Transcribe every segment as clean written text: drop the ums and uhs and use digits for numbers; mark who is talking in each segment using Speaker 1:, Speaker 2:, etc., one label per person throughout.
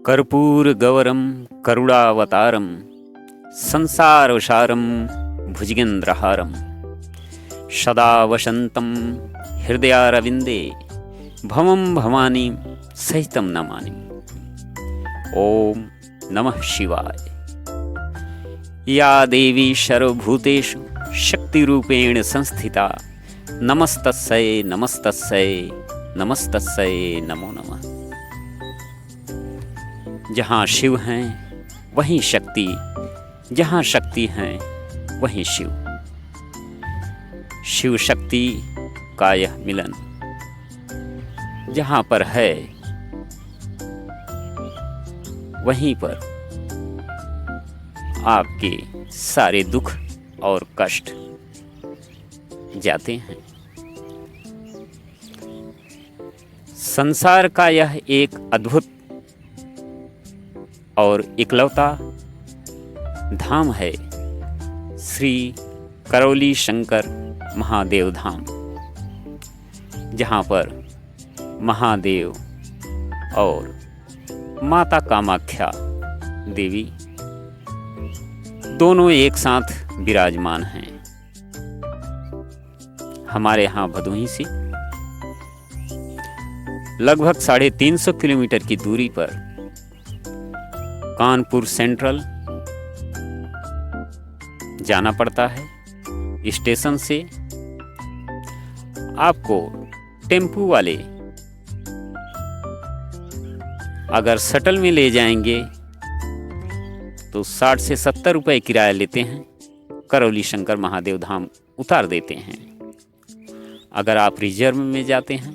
Speaker 1: कर्पूरगौरं करुणावतारं संसारसारं भुजगेन्द्रहारं सदा वसन्तं हृदयारविन्दे भवं भवानी सहितं नमामि। ओम नमः शिवाय। या देवी सर्वभूतेषु शक्तिरूपेण संस्थिता नमस्तस्यै नमस्तस्यै नमस्तस्यै नमो नमः। जहाँ शिव हैं वहीं शक्ति, जहाँ शक्ति हैं वहीं शिव। शिव शक्ति का यह मिलन जहाँ पर है वहीं पर आपके सारे दुख और कष्ट जाते हैं। संसार का यह एक अद्भुत और इकलौता धाम है श्री करौली शंकर महादेव धाम, जहाँ पर महादेव और माता कामाख्या देवी दोनों एक साथ विराजमान हैं। हमारे यहाँ भदोही से लगभग 350 किलोमीटर की दूरी पर कानपुर सेंट्रल जाना पड़ता है। स्टेशन से आपको टेम्पू वाले अगर शटल में ले जाएंगे तो 60 से 70 रुपए किराया लेते हैं, करौली शंकर महादेव धाम उतार देते हैं। अगर आप रिजर्व में जाते हैं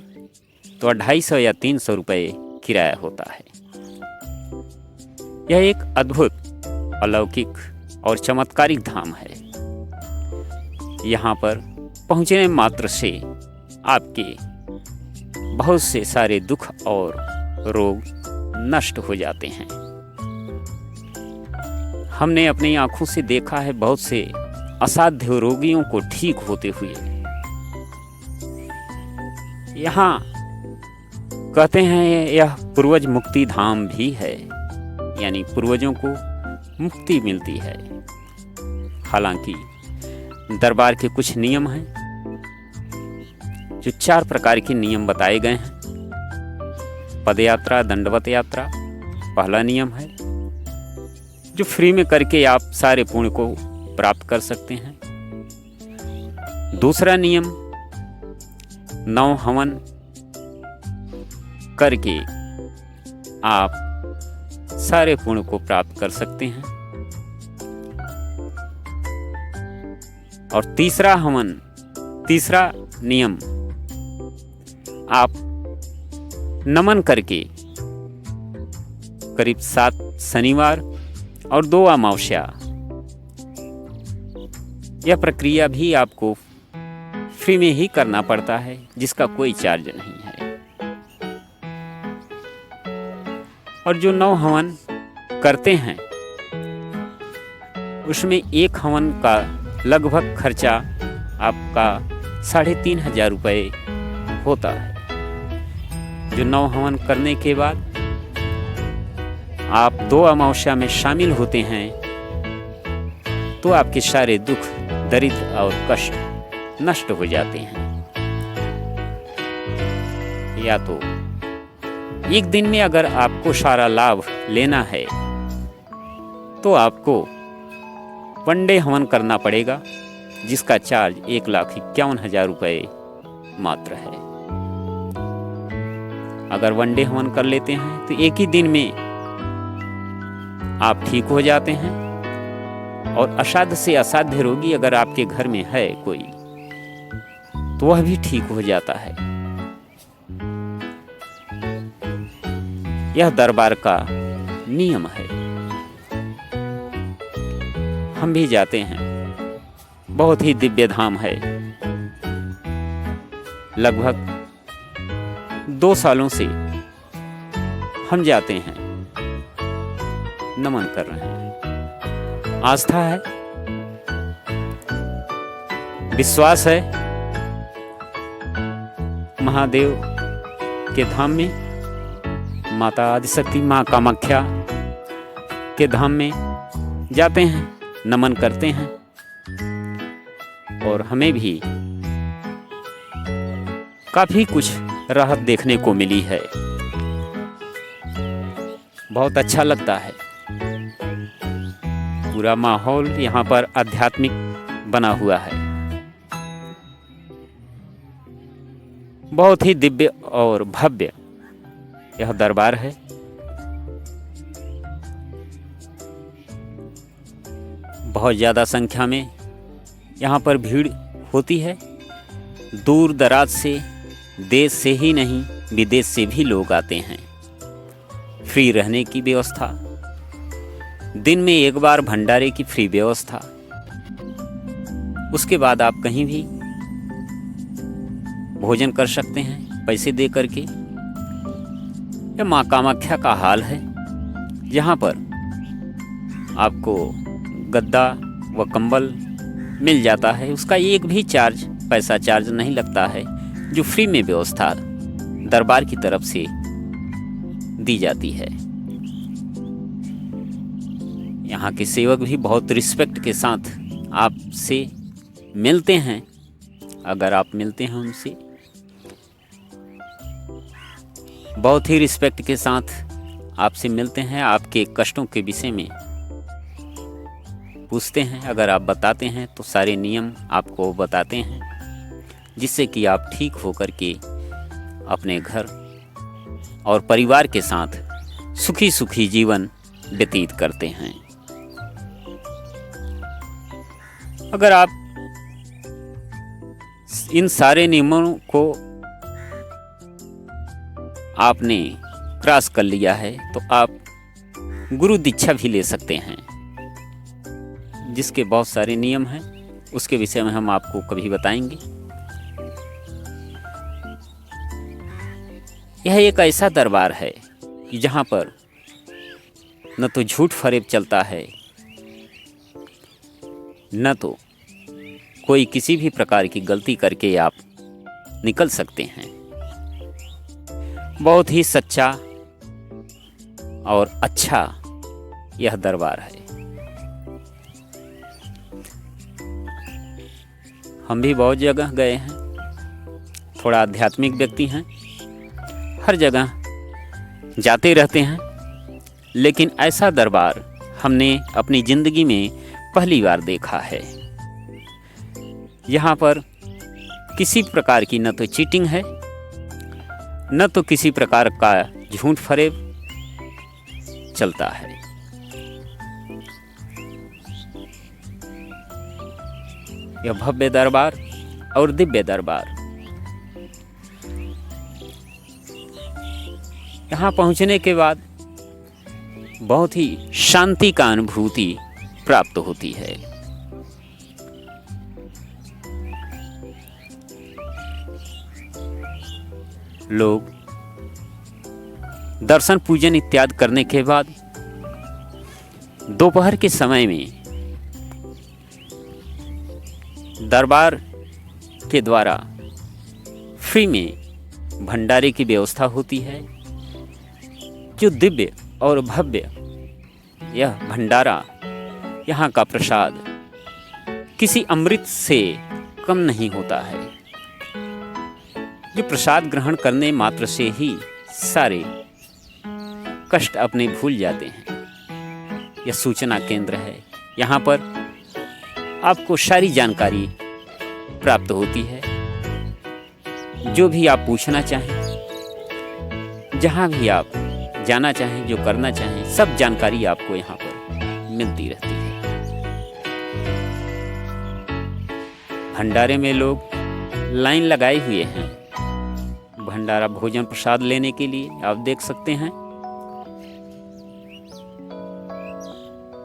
Speaker 1: तो 250 या 300 रुपए किराया होता है। यह एक अद्भुत, अलौकिक और चमत्कारिक धाम है। यहाँ पर पहुँचने मात्र से आपके बहुत से सारे दुख और रोग नष्ट हो जाते हैं। हमने अपनी आंखों से देखा है बहुत से असाध्य रोगियों को ठीक होते हुए। यहाँ कहते हैं यह पूर्वज मुक्ति धाम भी है, यानी पूर्वजों को मुक्ति मिलती है। हालांकि दरबार के कुछ नियम हैं, जो 4 प्रकार के नियम बताए गए हैं। पदयात्रा, दंडवत यात्रा पहला नियम है, जो फ्री में करके आप सारे पुण्य को प्राप्त कर सकते हैं। दूसरा नियम, 9 हवन करके आप सारे पुण्य को प्राप्त कर सकते हैं। और तीसरा नियम, आप नमन करके करीब 7 शनिवार और 2 अमावस्या, यह प्रक्रिया भी आपको फ्री में ही करना पड़ता है, जिसका कोई चार्ज नहीं है। और जो 9 हवन करते हैं उसमें एक हवन का लगभग खर्चा आपका 3500 रुपये होता है। जो 9 हवन करने के बाद आप 2 अमावस्या में शामिल होते हैं तो आपके सारे दुख, दरिद्र और कष्ट नष्ट हो जाते हैं। या तो एक दिन में अगर आपको सारा लाभ लेना है तो आपको 1 डे हवन करना पड़ेगा, जिसका चार्ज 1,51,000 रुपये मात्र है। अगर 1 डे हवन कर लेते हैं तो एक ही दिन में आप ठीक हो जाते हैं। और असाध्य से असाध्य रोगी अगर आपके घर में है कोई, तो वह भी ठीक हो जाता है। यह दरबार का नियम है। हम भी जाते हैं, बहुत ही दिव्य धाम है। लगभग 2 सालों से हम जाते हैं, नमन कर रहे हैं। आस्था है, विश्वास है महादेव के धाम में, माता आदिशक्ति माँ कामाख्या के धाम में जाते हैं, नमन करते हैं और हमें भी काफ़ी कुछ राहत देखने को मिली है। बहुत अच्छा लगता है। पूरा माहौल यहाँ पर आध्यात्मिक बना हुआ है। बहुत ही दिव्य और भव्य यह दरबार है। बहुत ज़्यादा संख्या में यहाँ पर भीड़ होती है। दूर दराज से, देश से ही नहीं विदेश से भी लोग आते हैं। फ्री रहने की व्यवस्था, दिन में एक बार भंडारे की फ्री व्यवस्था, उसके बाद आप कहीं भी भोजन कर सकते हैं पैसे दे करके। यह माँ कामाख्या का हाल है, यहाँ पर आपको गद्दा व कंबल मिल जाता है। उसका एक भी पैसा चार्ज नहीं लगता है, जो फ्री में व्यवस्था दरबार की तरफ से दी जाती है। यहाँ के सेवक भी बहुत रिस्पेक्ट के साथ आपसे मिलते हैं। अगर आप मिलते हैं उनसे, बहुत ही रिस्पेक्ट के साथ आपसे मिलते हैं, आपके कष्टों के विषय में पूछते हैं। अगर आप बताते हैं तो सारे नियम आपको बताते हैं, जिससे कि आप ठीक होकर के अपने घर और परिवार के साथ सुखी सुखी जीवन व्यतीत करते हैं। अगर आप इन सारे नियमों को आपने क्रॉस कर लिया है तो आप गुरु दीक्षा भी ले सकते हैं, जिसके बहुत सारे नियम हैं। उसके विषय में हम आपको कभी बताएंगे। यह एक ऐसा दरबार है कि जहाँ पर न तो झूठ फरेब चलता है, न तो कोई किसी भी प्रकार की गलती करके आप निकल सकते हैं। बहुत ही सच्चा और अच्छा यह दरबार है। हम भी बहुत जगह गए हैं, थोड़ा आध्यात्मिक व्यक्ति हैं, हर जगह जाते रहते हैं, लेकिन ऐसा दरबार हमने अपनी ज़िंदगी में पहली बार देखा है। यहाँ पर किसी प्रकार की न तो चीटिंग है, न तो किसी प्रकार का झूठ फरेब चलता है। यह भव्य दरबार और दिव्य दरबार, यहाँ पहुँचने के बाद बहुत ही शांति का अनुभूति प्राप्त होती है। लोग दर्शन पूजन इत्यादि करने के बाद दोपहर के समय में दरबार के द्वारा फ्री में भंडारे की व्यवस्था होती है। जो दिव्य और भव्य यह भंडारा, यहाँ का प्रसाद किसी अमृत से कम नहीं होता है। जो प्रसाद ग्रहण करने मात्र से ही सारे कष्ट अपने भूल जाते हैं। यह सूचना केंद्र है, यहाँ पर आपको सारी जानकारी प्राप्त होती है। जो भी आप पूछना चाहें, जहाँ भी आप जाना चाहें, जो करना चाहें, सब जानकारी आपको यहाँ पर मिलती रहती है। भंडारे में लोग लाइन लगाए हुए हैं भंडारा भोजन प्रसाद लेने के लिए, आप देख सकते हैं।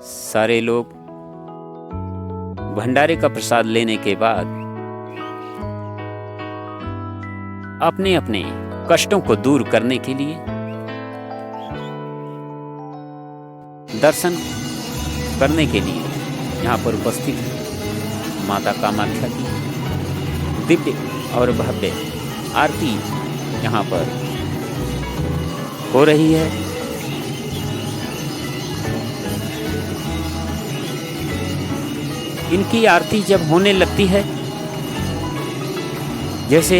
Speaker 1: सारे लोग भंडारे का प्रसाद लेने के बाद अपने अपने कष्टों को दूर करने के लिए दर्शन करने के लिए यहाँ पर उपस्थित है। माता कामाख्या की दिव्य और भव्य आरती यहाँ पर हो रही है। इनकी आरती जब होने लगती है, जैसे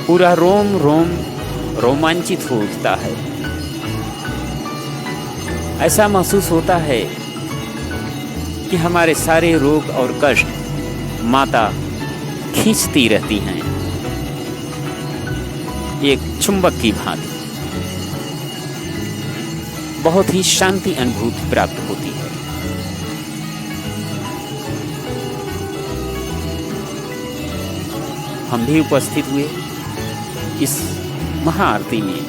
Speaker 1: पूरा रोम रोम रोमांचित हो उठता है। ऐसा महसूस होता है कि हमारे सारे रोग और कष्ट माता खींचती रहती हैं, एक चुंबक की भांति। बहुत ही शांति अनुभूति प्राप्त होती है। हम भी उपस्थित हुए इस महाआरती में,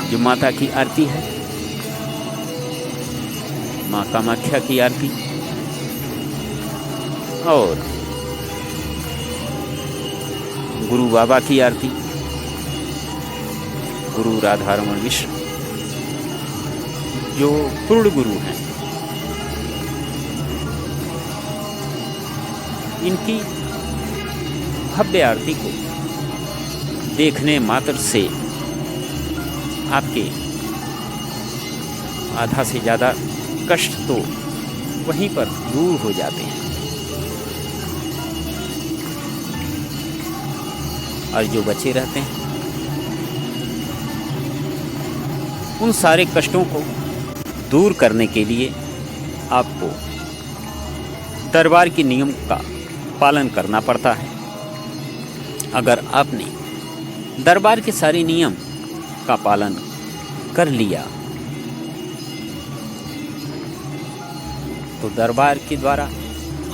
Speaker 1: जो माता की आरती है, माँ कामाख्या की आरती, और गुरु बाबा की आरती, गुरु राधारमण मिश्र जो पूर्ण गुरु हैं, इनकी भव्य आरती को देखने मात्र से आपके आधा से ज़्यादा कष्ट तो वहीं पर दूर हो जाते हैं, और जो बचे रहते हैं उन सारे कष्टों को दूर करने के लिए आपको दरबार के नियम का पालन करना पड़ता है। अगर आपने दरबार के सारे नियम का पालन कर लिया तो दरबार के द्वारा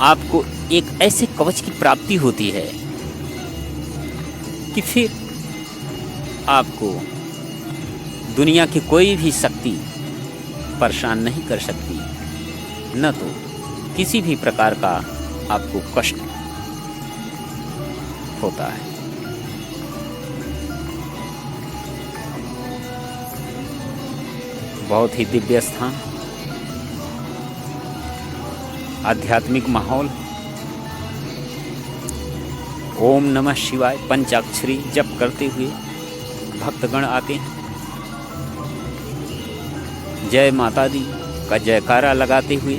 Speaker 1: आपको एक ऐसे कवच की प्राप्ति होती है कि फिर आपको दुनिया की कोई भी शक्ति परेशान नहीं कर सकती, न तो किसी भी प्रकार का आपको कष्ट होता है। बहुत ही दिव्य स्थान, आध्यात्मिक माहौल। ओम नमः शिवाय पंचाक्षरी जप करते हुए भक्तगण आते हैं, जय माता दी का जयकारा लगाते हुए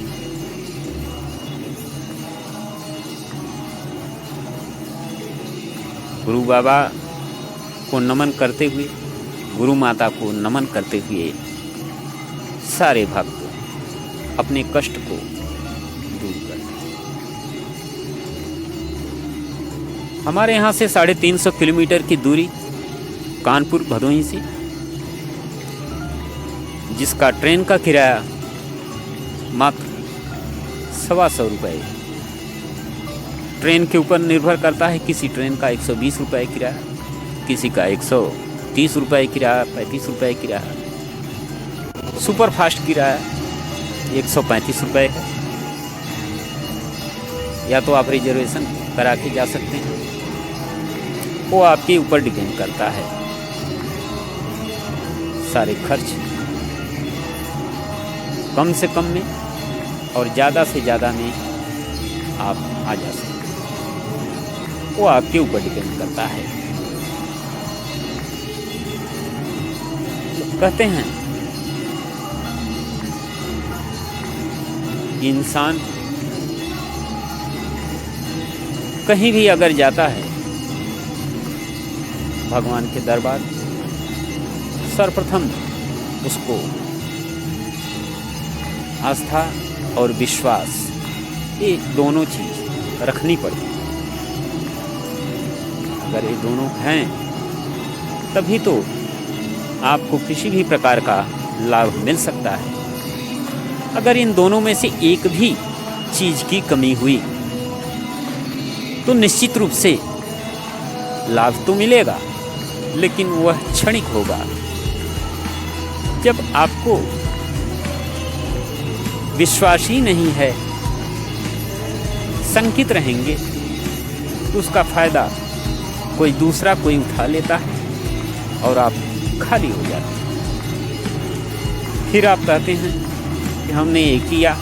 Speaker 1: गुरु बाबा को नमन करते हुए, गुरु माता को नमन करते हुए सारे भक्त अपने कष्ट को दूर करते हैं। हमारे यहाँ से 350 किलोमीटर की दूरी कानपुर भदोही से, जिसका ट्रेन का किराया मात्र 125 रुपये। ट्रेन के ऊपर निर्भर करता है, किसी ट्रेन का 120 रुपये किराया, किसी का 130 रुपये किराया, 35 रुपये किराया। सुपर फास्ट किराया 135 रुपये है। या तो आप रिजर्वेशन करा के जा सकते हैं, वो आपके ऊपर डिपेंड करता है। सारे खर्च कम से कम में और ज़्यादा से ज़्यादा में आप आ जा सकते हैं, वो आपके ऊपर डिपेंड करता है। तो कहते हैं इंसान कहीं भी अगर जाता है भगवान के दरबार, सर्वप्रथम उसको आस्था और विश्वास, ये दोनों चीज़ रखनी पड़ती है। अगर ये दोनों हैं तभी तो आपको किसी भी प्रकार का लाभ मिल सकता है। अगर इन दोनों में से एक भी चीज़ की कमी हुई तो निश्चित रूप से लाभ तो मिलेगा, लेकिन वह क्षणिक होगा। जब आपको विश्वास ही नहीं है, शंकित रहेंगे, तो उसका फ़ायदा कोई दूसरा कोई उठा लेता है और आप खाली हो जाते हैं। फिर आप कहते हैं कि हमने ये किया,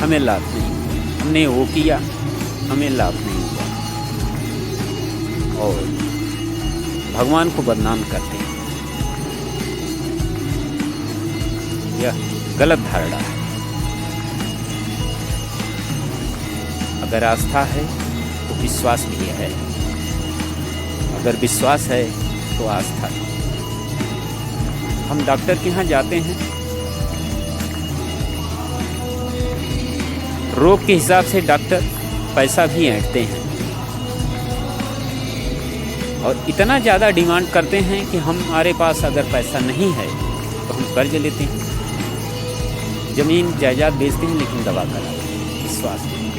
Speaker 1: हमें लाभ नहीं, हमने वो किया, हमें लाभ नहीं हुआ। और भगवान को बदनाम करते हैं। यह गलत धारणा है। अगर आस्था है तो विश्वास भी है, अगर विश्वास है तो आस्था है। हम डॉक्टर के यहाँ जाते हैं, रोग के हिसाब से डॉक्टर पैसा भी ऐंठते हैं और इतना ज़्यादा डिमांड करते हैं कि हमारे पास अगर पैसा नहीं है तो हम कर्ज लेते हैं, ज़मीन जायदाद बेचते हैं, लेकिन दवा कराते हैं। विश्वास नहीं।